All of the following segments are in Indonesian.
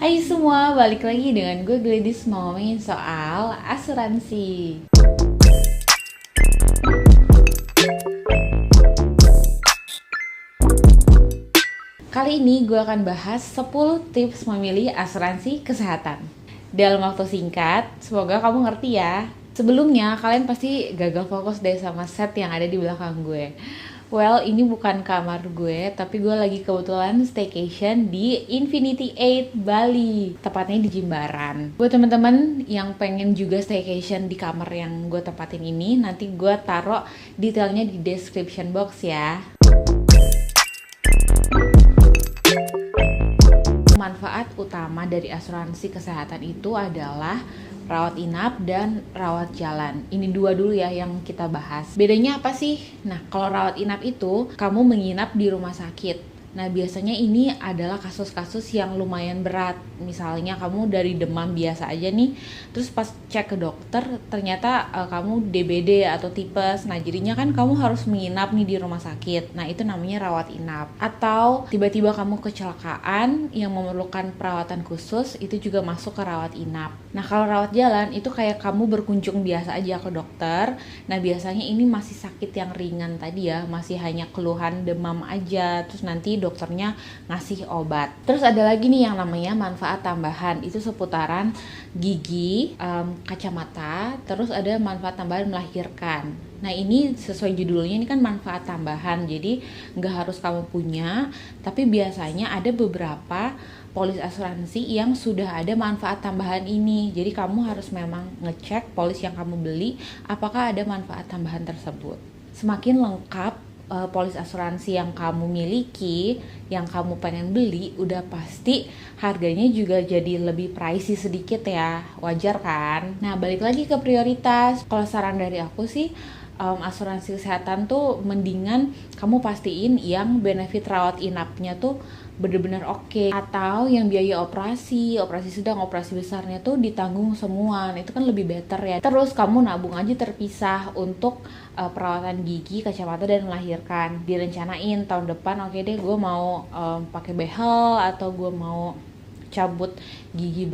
Hai semua, balik lagi dengan gue Gladys mau ngomongin soal asuransi. Kali ini gue akan bahas 10 tips memilih asuransi kesehatan. Dalam waktu singkat, semoga kamu ngerti ya. Sebelumnya, kalian pasti gagal fokus deh sama set yang ada di belakang gue. Well, ini bukan kamar gue, tapi gue lagi kebetulan staycation di Infinity 8 Bali, tepatnya di Jimbaran. Buat teman-teman yang pengen juga staycation di kamar yang gue tempatin ini, nanti gue taruh detailnya di description box ya. Manfaat utama dari asuransi kesehatan itu adalah rawat inap dan rawat jalan. Ini dua dulu ya yang kita bahas. Bedanya apa sih? Nah, kalau rawat inap itu kamu menginap di rumah sakit. Nah, biasanya ini adalah kasus-kasus yang lumayan berat. Misalnya kamu dari demam biasa aja nih, terus pas cek ke dokter ternyata kamu DBD atau tipes. Nah, jadinya kan kamu harus menginap nih di rumah sakit. Nah, itu namanya rawat inap. Atau tiba-tiba kamu kecelakaan yang memerlukan perawatan khusus, itu juga masuk ke rawat inap. Nah, kalau rawat jalan itu kayak kamu berkunjung biasa aja ke dokter. Nah, biasanya ini masih sakit yang ringan tadi ya, masih hanya keluhan demam aja. Terus nanti dokternya ngasih obat. Terus ada lagi nih yang namanya manfaat tambahan, itu seputaran gigi, kacamata, terus ada manfaat tambahan melahirkan. Nah, ini sesuai judulnya, ini kan manfaat tambahan, jadi nggak harus kamu punya, tapi biasanya ada beberapa polis asuransi yang sudah ada manfaat tambahan ini. Jadi kamu harus memang ngecek polis yang kamu beli apakah ada manfaat tambahan tersebut. Semakin lengkap polis asuransi yang kamu miliki, yang kamu pengen beli, udah pasti harganya juga jadi lebih pricey sedikit ya, wajar kan? Nah, balik lagi ke prioritas. Kalau saran dari aku sih, asuransi kesehatan tuh mendingan kamu pastiin yang benefit rawat inapnya tuh bener-bener oke, atau yang biaya operasi sedang, operasi besarnya tuh ditanggung semua. Nah, itu kan lebih better ya. Terus kamu nabung aja terpisah untuk perawatan gigi, kacamata, dan melahirkan. Direncanain tahun depan, oke deh gue mau pakai behel, atau gue mau cabut gigi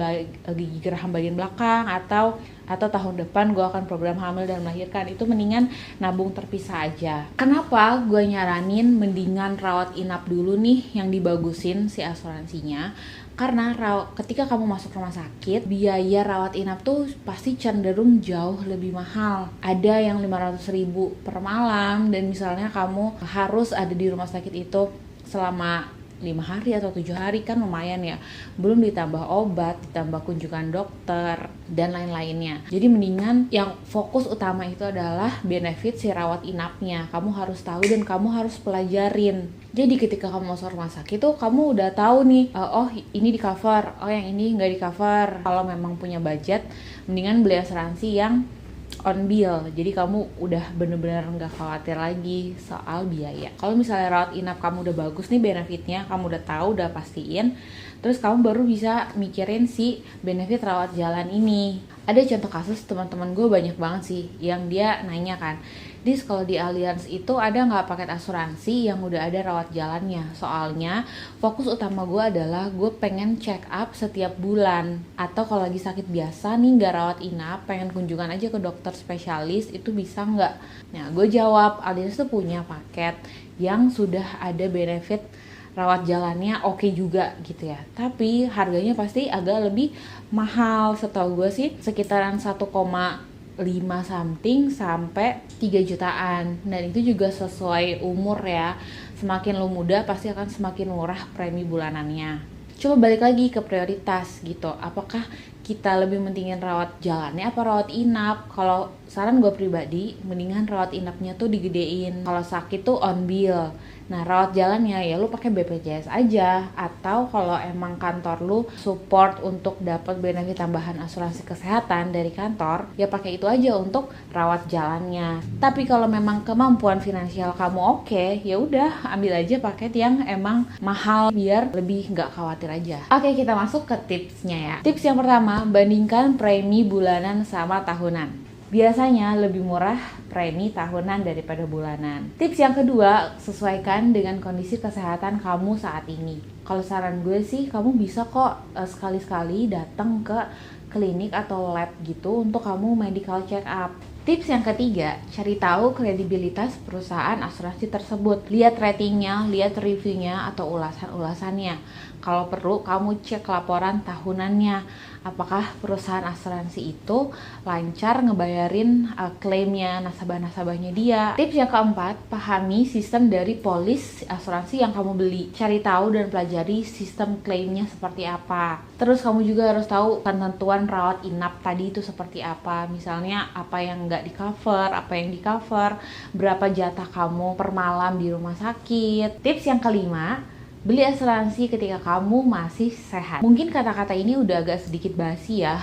geraham bagian belakang, atau tahun depan gue akan program hamil dan melahirkan. Itu mendingan nabung terpisah aja. Kenapa gue nyaranin mendingan rawat inap dulu nih yang dibagusin si asuransinya? Karena ketika kamu masuk rumah sakit, biaya rawat inap tuh pasti cenderung jauh lebih mahal. Ada yang 500.000 per malam, dan misalnya kamu harus ada di rumah sakit itu selama 5 hari atau 7 hari, kan lumayan ya. Belum ditambah obat, ditambah kunjungan dokter, dan lain-lainnya. Jadi mendingan yang fokus utama itu adalah benefit si rawat inapnya. Kamu harus tahu dan kamu harus pelajarin. Jadi ketika kamu masuk rumah sakit tuh kamu udah tahu nih, oh ini di cover, oh yang ini nggak di cover. Kalau memang punya budget, mendingan beli asuransi yang on bill, jadi kamu udah bener-bener nggak khawatir lagi soal biaya. Kalau misalnya rawat inap kamu udah bagus nih benefitnya, kamu udah tahu, udah pastiin, terus kamu baru bisa mikirin si benefit rawat jalan ini. Ada contoh kasus teman-teman gue banyak banget sih yang dia nanya kan, Dis, kalau di Allianz itu ada nggak paket asuransi yang udah ada rawat jalannya? Soalnya fokus utama gue adalah gue pengen check up setiap bulan, atau kalau lagi sakit biasa nih nggak rawat inap, pengen kunjungan aja ke dokter spesialis, itu bisa nggak? Nah, gue jawab Allianz tuh punya paket yang sudah ada benefit rawat jalannya oke juga gitu ya, tapi harganya pasti agak lebih mahal. Setahu gue sih sekitaran 1,5 something sampai 3 jutaan. Dan itu juga sesuai umur ya. Semakin lu muda pasti akan semakin murah premi bulanannya. Coba balik lagi ke prioritas gitu. Apakah kita lebih mentingin rawat jalannya apa rawat inap? Kalau saran gue pribadi, mendingan rawat inapnya tuh digedein. Kalau sakit tuh on bill. Nah, rawat jalannya ya lu pakai BPJS aja, atau kalau emang kantor lu support untuk dapat benefit tambahan asuransi kesehatan dari kantor, ya pakai itu aja untuk rawat jalannya. Tapi kalau memang kemampuan finansial kamu oke, ya udah ambil aja paket yang emang mahal biar lebih nggak khawatir aja. Oke, kita masuk ke tipsnya ya. Tips yang pertama, bandingkan premi bulanan sama tahunan. Biasanya lebih murah premi tahunan daripada bulanan. Tips yang kedua, sesuaikan dengan kondisi kesehatan kamu saat ini. Kalau saran gue sih, kamu bisa kok sekali-sekali datang ke klinik atau lab gitu untuk kamu medical check up. Tips yang ketiga, cari tahu kredibilitas perusahaan asuransi tersebut. Lihat ratingnya, lihat reviewnya atau ulasan-ulasannya. Kalau perlu, kamu cek laporan tahunannya. Apakah perusahaan asuransi itu lancar ngebayarin klaimnya nasabah-nasabahnya dia. Tips yang keempat, pahami sistem dari polis asuransi yang kamu beli. Cari tahu dan pelajari sistem klaimnya seperti apa. Terus kamu juga harus tahu ketentuan rawat inap tadi itu seperti apa. Misalnya apa yang nggak di cover, apa yang di cover, berapa jatah kamu per malam di rumah sakit. Tips yang kelima, beli asuransi ketika kamu masih sehat. Mungkin kata-kata ini udah agak sedikit basi ya.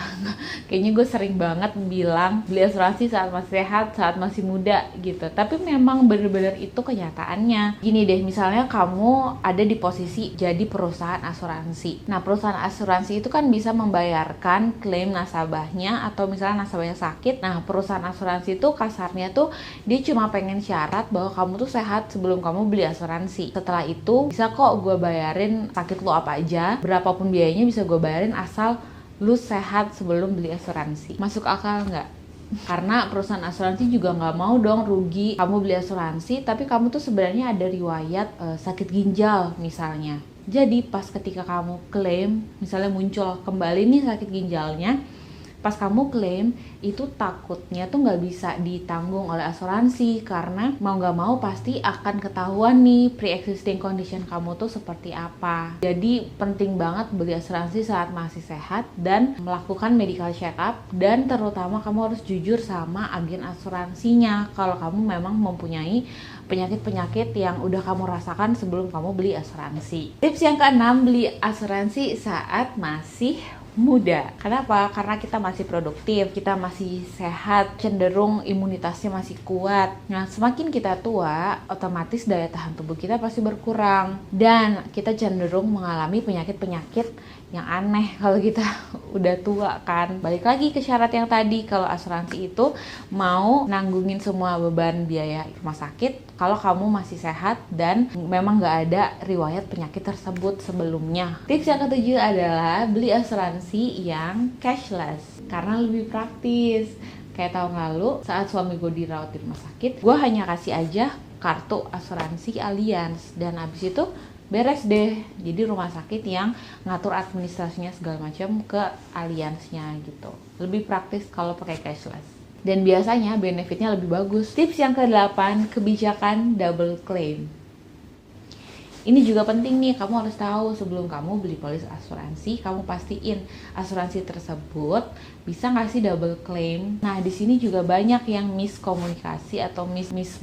Kayaknya gue sering banget bilang beli asuransi saat masih sehat, saat masih muda gitu. Tapi memang bener-bener itu kenyataannya. Gini deh, misalnya kamu ada di posisi jadi perusahaan asuransi. Nah, perusahaan asuransi itu kan bisa membayarkan klaim nasabahnya atau misalnya nasabahnya sakit. Nah, perusahaan asuransi itu kasarnya tuh dia cuma pengen syarat bahwa kamu tuh sehat sebelum kamu beli asuransi. Setelah itu bisa kok gue bayarin sakit lo apa aja, berapapun biayanya bisa gue bayarin asal lu sehat sebelum beli asuransi. Masuk akal nggak? Karena perusahaan asuransi juga nggak mau dong rugi kamu beli asuransi tapi kamu tuh sebenarnya ada riwayat sakit ginjal misalnya. Jadi pas ketika kamu klaim, misalnya muncul kembali nih sakit ginjalnya, pas kamu klaim itu takutnya tuh nggak bisa ditanggung oleh asuransi karena mau nggak mau pasti akan ketahuan nih pre-existing condition kamu tuh seperti apa. Jadi penting banget beli asuransi saat masih sehat dan melakukan medical check up, dan terutama kamu harus jujur sama agen asuransinya kalau kamu memang mempunyai penyakit-penyakit yang udah kamu rasakan sebelum kamu beli asuransi. Tips yang keenam, beli asuransi saat masih muda. Kenapa? Karena kita masih produktif, kita masih sehat, cenderung imunitasnya masih kuat. Nah, semakin kita tua, otomatis daya tahan tubuh kita pasti berkurang dan kita cenderung mengalami penyakit-penyakit yang aneh kalau kita udah tua kan. Balik lagi ke syarat yang tadi, kalau asuransi itu mau nanggungin semua beban biaya rumah sakit kalau kamu masih sehat dan memang nggak ada riwayat penyakit tersebut sebelumnya. Tips yang ketujuh adalah beli asuransi yang cashless karena lebih praktis. Kayak tahun lalu saat suami gue dirawat di rumah sakit, gue hanya kasih aja kartu asuransi Allianz dan abis itu beres deh. Jadi rumah sakit yang ngatur administrasinya segala macam ke Allianz-nya gitu. Lebih praktis kalau pakai cashless. Dan biasanya benefitnya lebih bagus. Tips yang ke-8, kebijakan double claim. Ini juga penting nih, kamu harus tahu sebelum kamu beli polis asuransi, kamu pastiin asuransi tersebut bisa nggak sih double claim. Nah, di sini juga banyak yang miskomunikasi atau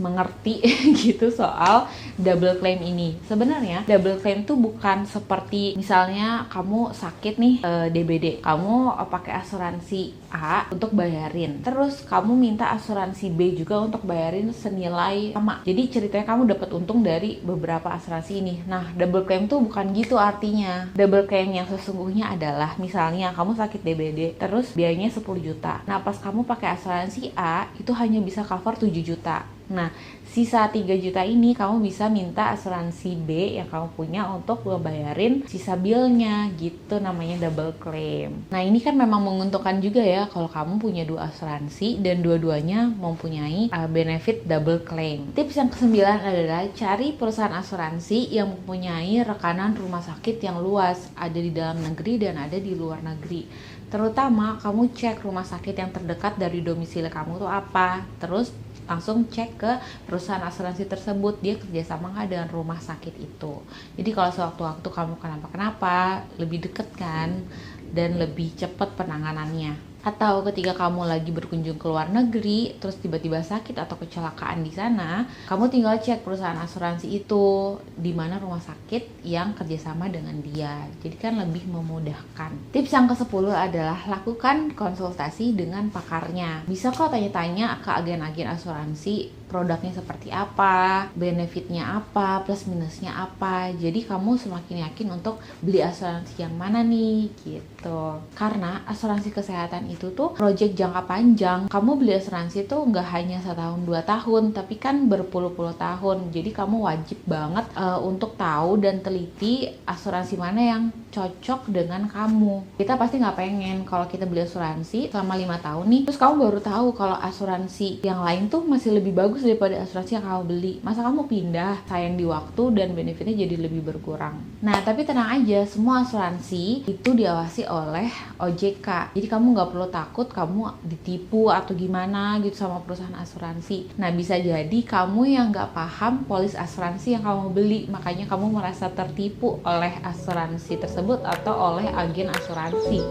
mengerti gitu soal double claim ini. Sebenarnya double claim tuh bukan seperti misalnya kamu sakit nih DBD, kamu pakai asuransi A untuk bayarin, terus kamu minta asuransi B juga untuk bayarin senilai sama. Jadi ceritanya kamu dapat untung dari beberapa asuransi ini. Nah, double claim tuh bukan gitu artinya. Double claim yang sesungguhnya adalah misalnya kamu sakit DBD, terus biayanya 10 juta. Nah, pas kamu pakai asuransi A, itu hanya bisa cover 7 juta. Nah, sisa 3 juta ini kamu bisa minta asuransi B yang kamu punya untuk ngebayarin sisa bilnya gitu, namanya double claim. Nah, ini kan memang menguntungkan juga ya kalau kamu punya dua asuransi dan dua-duanya mempunyai benefit double claim. Tips yang ke-9 adalah cari perusahaan asuransi yang mempunyai rekanan rumah sakit yang luas, ada di dalam negeri dan ada di luar negeri. Terutama kamu cek rumah sakit yang terdekat dari domisili kamu tuh apa, terus langsung cek ke perusahaan asuransi tersebut, dia kerjasama nggak dengan rumah sakit itu. Jadi kalau sewaktu-waktu kamu kenapa-kenapa, lebih deket kan dan lebih cepat penanganannya. Atau ketika kamu lagi berkunjung ke luar negeri, terus tiba-tiba sakit atau kecelakaan di sana, kamu tinggal cek perusahaan asuransi itu di mana rumah sakit yang kerjasama dengan dia. Jadi kan lebih memudahkan. Tips yang ke-10 adalah lakukan konsultasi dengan pakarnya. Bisa kok tanya-tanya ke agen-agen asuransi produknya seperti apa, benefitnya apa, plus minusnya apa. Jadi kamu semakin yakin untuk beli asuransi yang mana nih gitu. Karena asuransi kesehatan itu tuh project jangka panjang. Kamu beli asuransi tuh nggak hanya 1 tahun 2 tahun, tapi kan berpuluh-puluh tahun. Jadi kamu wajib banget untuk tahu dan teliti asuransi mana yang cocok dengan kamu. Kita pasti nggak pengen kalau kita beli asuransi selama 5 tahun nih, terus kamu baru tahu kalau asuransi yang lain tuh masih lebih bagus daripada asuransi yang kamu beli. Masa kamu pindah, sayang di waktu dan benefitnya jadi lebih berkurang. Nah, tapi tenang aja, semua asuransi itu diawasi oleh OJK. Jadi kamu nggak perlu takut kamu ditipu atau gimana gitu sama perusahaan asuransi. Nah, bisa jadi kamu yang nggak paham polis asuransi yang kamu beli, makanya kamu merasa tertipu oleh asuransi tersebut atau oleh agen asuransi.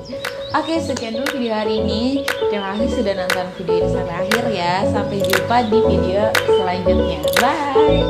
Oke, sekian dulu video hari ini. Terima kasih sudah nonton video ini sampai akhir ya. Sampai jumpa di video selanjutnya. Bye!